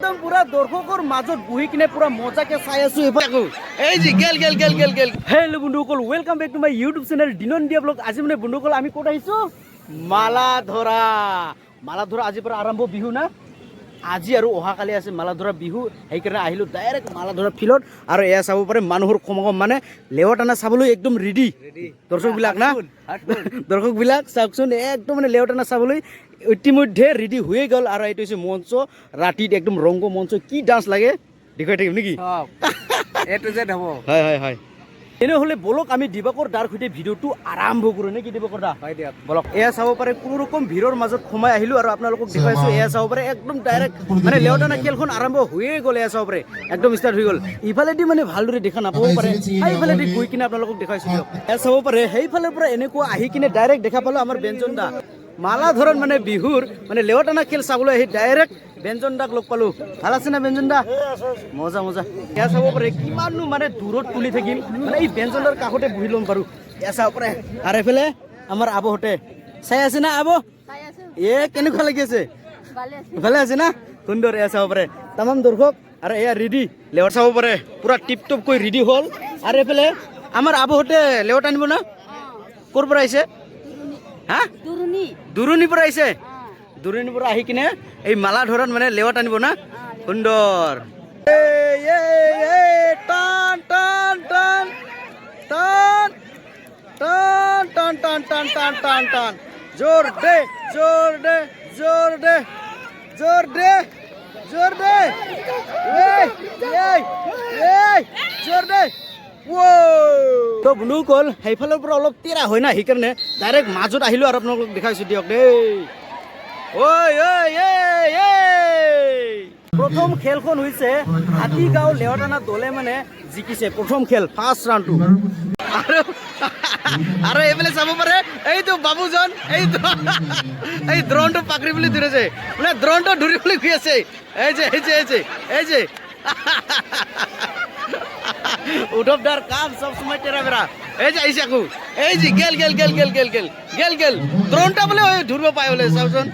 একদম পুৰা দৰ্শকৰ মাজত বহি কিনে পুরা মজাকে চাই আছো এই যে গেল হেল্ল বন্ধুসকল welcome back to my YouTube channel দিনন দিয়া ব্লগ। আজি মানে বন্ধুসকল আমি ক'ত আহিছো মালাধৰা আজিৰ পৰা আৰম্ভ বিহু না আজি আৰু অহাকালি আছে মালাধৰা বিহু সেইকাৰণে আহিলো ডাইৰেক্ট মালাধৰা ফিল্ডত আৰু এয়া চাব পাৰে মানুহৰ কম মানে লেৱটানা চাবলৈ একদম ৰেডি দৰ্শকবিলাক না দৰ্শকবিলাক চাওকচোন একদম মানে লেৱটানা চাবলৈ ইতিমধ্যে ৰেডি হৈয়ে গ'ল আৰু এইটো হৈছে মঞ্চ ৰাতিত একদম ৰংগ মঞ্চ কি ডান্স লাগে দেখুৱাই থাকিম নেকি এইটো যে হ'ব হয় হয় হয় এনেহ'লে বলক আমি দিবাকৰ দাৰ সৈতে ভিডিঅ'টো আৰম্ভ কৰোঁ নেকি দিবাকৰ দা হয় দিয়ক বলক এয়া চাব পাৰে কোনো ৰকম ভিৰৰ মাজত সোমাই আহিলোঁ আৰু আপোনালোকক দেখুৱাইছো এয়া চাব পাৰে একদম ডাইৰেক্ট মানে লেৱটানা খেলখন আৰম্ভ হৈয়ে গ'ল এয়া চাব পাৰে একদম ষ্টাৰ্ট হৈ গ'ল ইফালেদি মানে ভালদৰে দেখা নাপাব পাৰে সেইফালেদি গৈ কিনে আপোনালোকক দেখুৱাইছো দিয়ক এয়া চাব পাৰে সেইফালৰ পৰা এনেকুৱা আহি কিনে ডাইৰেক্ট দেখা পালোঁ আমাৰ ব্যঞ্জন দা মালাধৰাত মানে বিহুৰ মানে লেৱটানা খেল চাবলৈ আহি ডাইৰেক্ট ব্যঞ্জন দাক লগ পালোঁ ভাল আছে না ব্যঞ্জন দা মজা মজা এয়া চাব পাৰে কিমাননো মানে দূৰত তুলি থাকিম মানে এই ব্যঞ্জন দাৰ কাষতে বহি ল'ম পাৰোঁ এয়া চাব পাৰে আৰু এইফালে আমাৰ আবহঁতে চাই আছে না আব এ কেনেকুৱা লাগি আছে ভালে আছে না সুন্দৰ এয়া চাব পাৰে তামাম দৰ্শক আৰু এয়া ৰেডি লেৱট চাব পাৰে পুৰা টিপ টপকৈ ৰেডি হ'ল আৰু এইফালে আমাৰ আবহঁতে লেৱট আনিব না ক'ৰ পৰা আহিছে হা দুৰণিৰ পৰা আহিছে দুৰণিৰ পৰা আহি কিনে এই মালাধৰাত মানে লেৱট আনিব না সুন্দৰ টান টান টান টান টান টান টান টান টান টান টান জোৰ দে জোৰ দে জোৰ দে জোৰ দে জোৰ দে জোৰ দে তো বন্ধুসকল সেইফালৰ পৰা অলপ তেৰা হয় না সেইকাৰণে ডাইৰেক্ট মাজত আহিলোঁ আৰু আপোনালোকক দেখাইছোঁ দিয়ক দেই প্ৰথম খেলখন হৈছে হাতীগাঁও লেৱটানা দলে মানে জিকিছে প্ৰথম খেল ফাৰ্ষ্ট ৰাউণ্ডটো আৰু এইফালে চাব পাৰে এইটো বাবুজন এইটো এই দ্ৰোণটো পাকৰি বুলি ধৰিছে মানে দ্ৰোণটো ধৰিবলৈ গৈ আছে এই যে উদ্ধৱ দাৰ কাম সব সময় তেৰা বেৰা এই যে আহিছে আকৌ এই যে গেল দ্ৰোণটা বোলে ধৰিব পায় বোলে চাওকচোন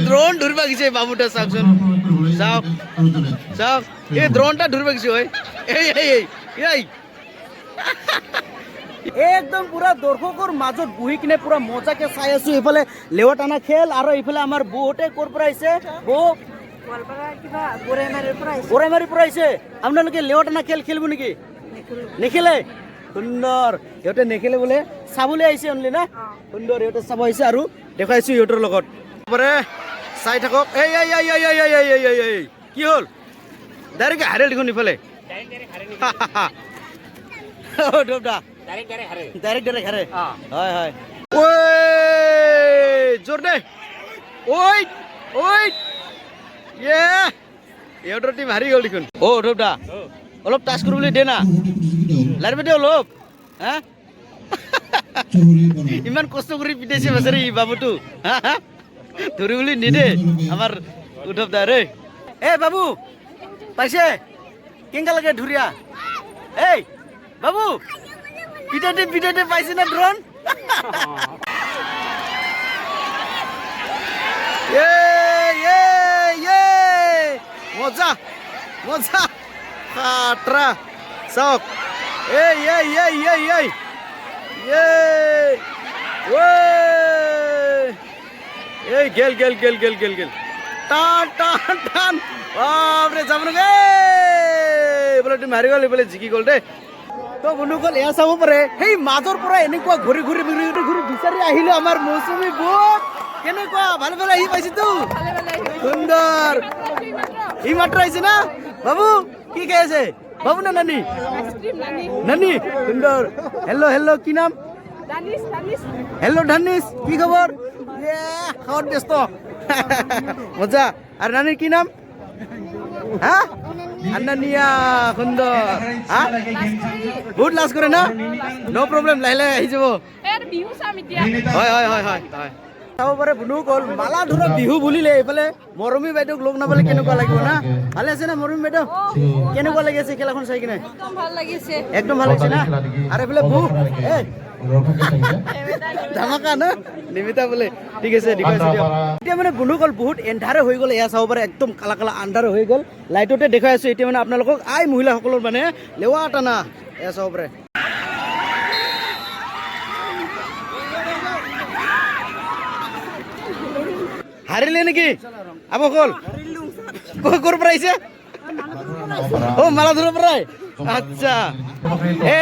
দ্ৰোণ ধৰিব গৈছে বাবুটা চাওকচোন চাওক এই দ্ৰোণটা ধৰিব গৈছে হয় এই একদম পুৰা দৰ্শকৰ মাজত বহি কিনে পুৰা মজাকে চাই আছো এইফালে লেৱটানা খেল আৰু এইফালে আমাৰ বৌহঁতে ক'ৰ পৰা আহিছে বৌ গোৰাইমাৰীৰ পৰা আহিছে আপোনালোকে লেৱটানা খেল খেলিব নেকি নেখেলে সুন্দৰ সিহঁতে নেখেলে বোলে চাবলৈ আহিছে অনলি না সুন্দৰ সিহঁতে চাব আহিছে আৰু দেখুৱাইছো সিহঁতৰ লগত চাই থাকক এই কি হ'ল ডাইৰেক্ট হাৰে দেখোন ইফালে ডাইৰেক্ট হাৰে হয় হয় ঐ জোৰ দে ঐ ইহঁতৰ টিম হাৰি গ'ল দেখোন উদ্ধৱ দা অলপ টাচ কৰিবলৈ দে না লাৰিব দে অলপ হা ইমান কষ্ট কৰি পিটাইছে বেচাৰি বাবুটো ধৰিবলৈ নিদে আমাৰ উদ্ধৱ দা ৰে এ বাবু পাইছে কেনেকা লাগে ধুৰীয়া এই বাবু পিটাইতে পাইছে না দ্ৰোণ মজা খাটৰা চাওক এই গেল টান বাপৰে যাব নগে এইফালে তুমি হাৰি গ'ল এইফালে জিকি গ'ল দেই তো বন্ধুসকল এয়া চাব পাৰে সেই মাজৰ পৰা এনেকুৱা ঘূৰি বিচাৰি আহিলো আমাৰ মৌচুমী বুক কেনেকুৱা ভালে আহি পাইছেতো সুন্দৰ ই মাত্ৰ আহিছে না বাবু কি খাই আছে বাবু না নানি সুন্দৰ হেল্ল' কি নাম হেল্ল' ধানিছ কি খবৰ খাওয়াত ব্যস্ত মজা আৰু নানিৰ কি নাম হা আন্নানিয়া সুন্দৰ হা বহুত লাজ কৰে না ন' প্ৰব্লেম লাহে আহি যাব হয় চাব পাৰে বন্ধুসকল মালাধৰা বিহু বুলিলে এইফালে মৰমী বাইদেউক লগ নাপালে কেনেকুৱা লাগিব না ভালে আছে না মৰমী বাইদেউ কেনেকুৱা লাগি আছে খেলাখন চাই কিনে একদম ভাল লাগিছে না আৰু এইফালে বৌ ধামাকা না নিমিতা বোলে ঠিক আছে দেখুৱাইছো দিয়ক এতিয়া মানে বন্ধুসকল বহুত এন্ধাৰে হৈ গ'ল এয়া চাব পাৰে একদম কালা কালা আন্ধাৰ হৈ গ'ল লাইটতে দেখাই আছো এতিয়া মানে আপোনালোকক আই মহিলাসকলৰ মানে লেৱা টানা এয়া চাব পাৰে হাৰিলে নেকি আপকল ক'ৰ পৰা আহিছে ও মালাধুৰৰ পৰাই আচ্ছা এ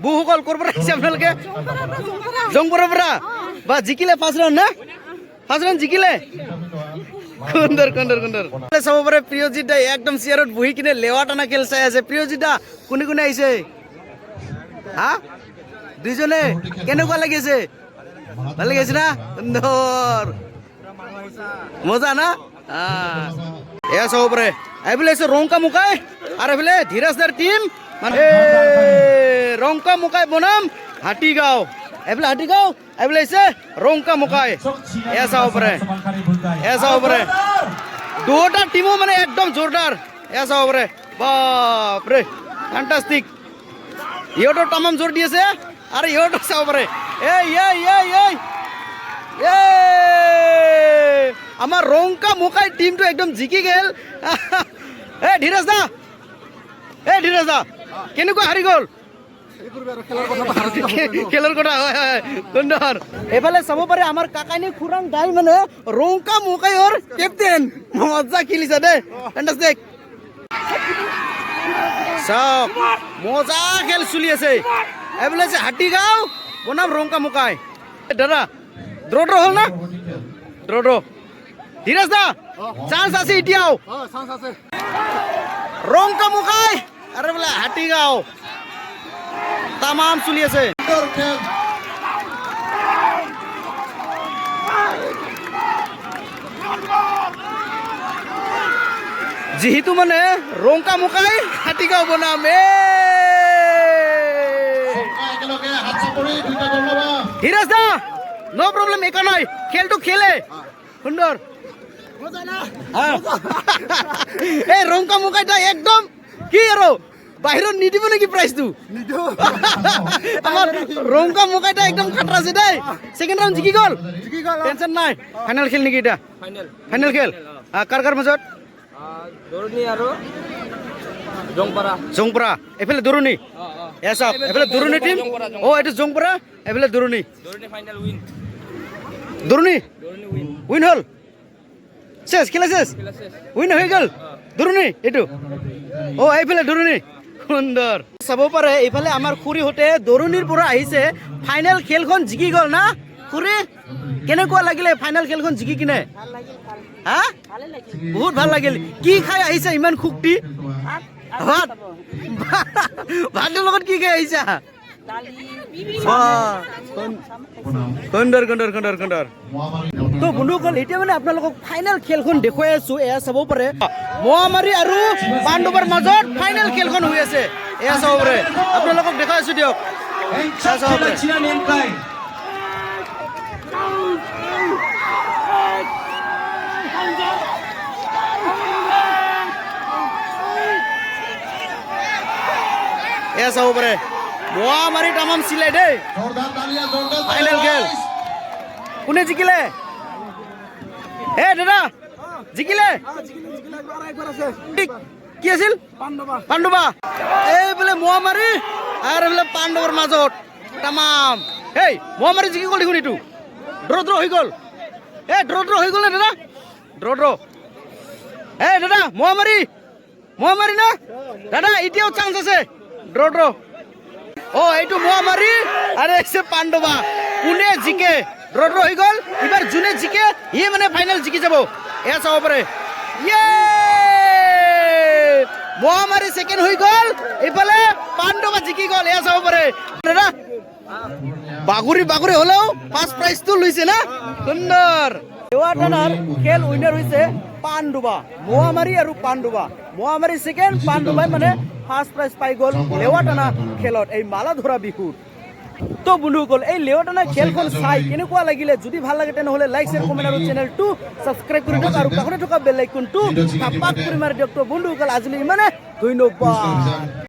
বুসকল ক'ৰ পৰা আহিছে আপোনালোকে জংপুৰৰ পৰা বা জিকিলে ফাৰ্ষ্ট ৰাউণ্ড না ফাৰ্ষ্ট ৰাউণ্ড জিকিলে সুন্দৰ সুন্দৰ সুন্দৰ চাব পাৰে প্ৰিয়জিৎ দা একদম চেয়াৰত বহি কিনে লেৱা টানা খেল চাই আছে প্ৰিয়জিৎ দা কোনে কোনে আহিছে হা দুইজনে কেনেকুৱা লাগিছে ভাল লাগিছে না সুন্দৰ মজা না এয়া চাব পাৰে এইফালে আছে ৰংকা মুকাই আৰু এইফালে ধীৰাজ দাৰ টিম মানে ৰংকা মুকাই বনাম হাতীগাঁও এইফালে হাতীগাঁও এইফালে আছে ৰংকা মুকাই এয়া চাব পাৰে দুটা টিমো মানে একদম জোৰদাৰ এয়া চাব পাৰে বাপৰে ফ্যান্টাস্টিক ইহঁতৰ তামাম জোৰ দি আছে আৰু ইহঁতৰ চাব পাৰে আমাৰ ৰংকা মুকাই টিমটো একদম জিকি গেল ধীৰাজ দা কেনেকুৱা হাৰি গ'ল খেলৰ কথা হয় হয় সুন্দৰ এইফালে চাব পাৰে আমাৰ কাকাইনী খুৰাং দাই মানে ৰংকা মুকাইৰ কেপ্টেইন মজা খেলিছে দেই ফ্যান্টাস্টিক চাওক মজা খেল চলি আছে এইফালে আছে হাতীগাঁও বনাম ৰংকা মুকাই দাদা দ্ৰ হ'ল না দ্ৰ ধীৰাজ দা চান্স আছে এতিয়াও ৰংকা মুকাই আৰু বোলে হাতীগাঁও তামাম চলি আছে যিহেতু মানে ৰংকা মুকাই হাতীগাঁও বনাম ধীৰাজ দা নো প্ৰব্লেম একো নাই খেলটো খেলে সুন্দৰ এই ৰংকা মুকাইটা একদম কি আৰু বাহিৰত নিদিব নেকি প্ৰাইজটো আমাৰ ৰংকা মুকাইটা একদম খাটৰা আছে দেই সেকেন্ড ৰাউণ্ড জিকি গ'ল টেনচন নাই ফাইনেল খেল নেকি এটা ফাইনেল খেল কাৰ মাজত দৰণি আৰু জংপৰা এইফালে দৰণি এচাপ এইফালে দৰণি টিম এইটো জংপৰা এইফালে দৰণি ফাইনেল উইন দৰণি উইন হ'ল শেষ খেলা শেষ উইন হৈ গ'ল দৰণি এইটো এইফালে দৰণি সুন্দৰ চাব পাৰে এইফালে আমাৰ খুৰীহঁতে দৰণিৰ পৰা আহিছে ফাইনেল খেলখন জিকি গ'ল না খুৰী কেনেকুৱা লাগিলে ফাইনেল খেলখন জিকি কিনে হা বহুত ভাল লাগিল কি খাই আহিছে ইমান খুক্তি ভাত ভাতৰ লগত কি খাই আহিছা সুন্দৰ তো বন্ধুসকল এতিয়া মানে আপোনালোকক ফাইনেল খেলখন দেখুৱাই আছো এয়া চাব পাৰে মহামাৰী আৰু পাণ্ডৱৰ মাজত ফাইনেল খেলখন হৈ আছে এয়া চাব পাৰে আপোনালোকক দেখাই আছো দিয়ক এয়া চাব পাৰে মহামাৰী তামাম চিলাই দেই ফাইনেল খেল কোনে জিকিলে দাদা জিকিলে কি আছিল পাণ্ডৱা এই বোলে মহামাৰী আৰু বোলে পাণ্ডৱৰ মাজত তামাম মহামাৰী জিকি গ'ল দেখোন এইটো ড্ৰ হৈ গ'ল ড্ৰ হৈ গ'ল দাদা ড্ৰ দাদা মহামাৰী না দাদা এতিয়াও চান্স আছে ড্ৰ এইটো মহামাৰী আৰু এছে পাণ্ডৱা কোনে জিকে ড্ৰ হৈ গ'ল এবাৰ যোনে জিকে ইয়ে মানে ফাইনেল জিকি যাব এয়া চাব পাৰে মহামাৰী সেকেন্ড হৈ গ'ল এইফালে পাণ্ডৱা জিকি গ'ল এয়া চাব পাৰে দাদা বাগুৰি হ'লেও ফাৰ্ষ্ট প্ৰাইজটো লৈছে না সুন্দৰ দেৱাটানাৰ খেল উইনাৰ হৈছে পাণ্ডৱা মহামাৰী আৰু পাণ্ডৱা মহামাৰী সেকেন্ড পাণ্ডৱাই মানে ফাৰ্ষ্ট প্ৰাইজ পাই গ'ল লেৱাটানা খেলত এই মালা ধৰা বিহুত তো বন্ধুসকল এই লেৱাটানা খেলখন চাই কেনেকুৱা লাগিলে যদি ভাল লাগে তেনেহ'লে লাইক শ্বেয়াৰ কমেণ্ট আৰু চেনেলটো ছাবস্ক্ৰাইব কৰি দিয়ক আৰু কাষতে থকা বেল আইকনটো ধাপাক কৰি মাৰি দিয়ক তো বন্ধুসকল আজিলৈ ইমানে ধন্যবাদ